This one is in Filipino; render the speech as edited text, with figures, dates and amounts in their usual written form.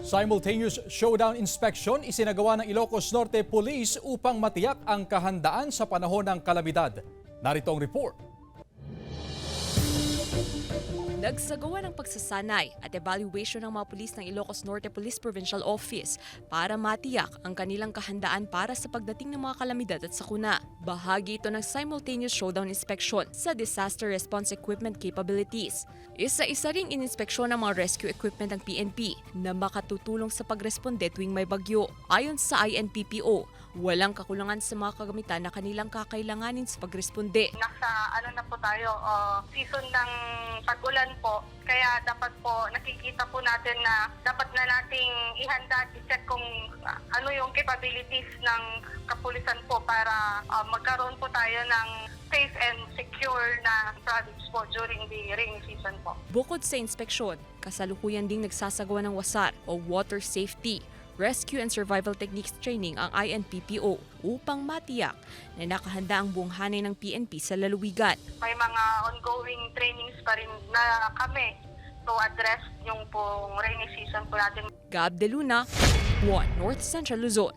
Simultaneous showdown inspection isinagawa ng Ilocos Norte Police upang matiyak ang kahandaan sa panahon ng kalamidad. Narito ang report. Nagsagawa ng pagsasanay at evaluation ng mga pulis ng Ilocos Norte Police Provincial Office para matiyak ang kanilang kahandaan para sa pagdating ng mga kalamidad at sakuna. Bahagi ito ng simultaneous showdown inspection sa disaster response equipment capabilities. Isa-isa ring ininspeksyon ng mga rescue equipment ng PNP na makatutulong sa pagresponde tuwing may bagyo. Ayon sa INPPO, walang kakulangan sa mga kagamitan na kanilang kakailanganin sa pagresponde. Nasa na po tayo, season ng tag-ulan po. Kaya dapat po nakikita po natin na dapat na nating ihanda at i-check kung ano yung capabilities ng kapulisan po para magkaroon po tayo ng safe and secure na province po during the rainy season po. Bukod sa inspeksyon, kasalukuyan ding nagsasagawa ng WASAR o Water Safety, Rescue and Survival Techniques Training ang INPPO upang matiyak na nakahanda ang buong hanay ng PNP sa lalawigan. May mga ongoing trainings pa rin na kami to address yung pong rainy season po natin. Gab De Luna, 1 North Central Luzon.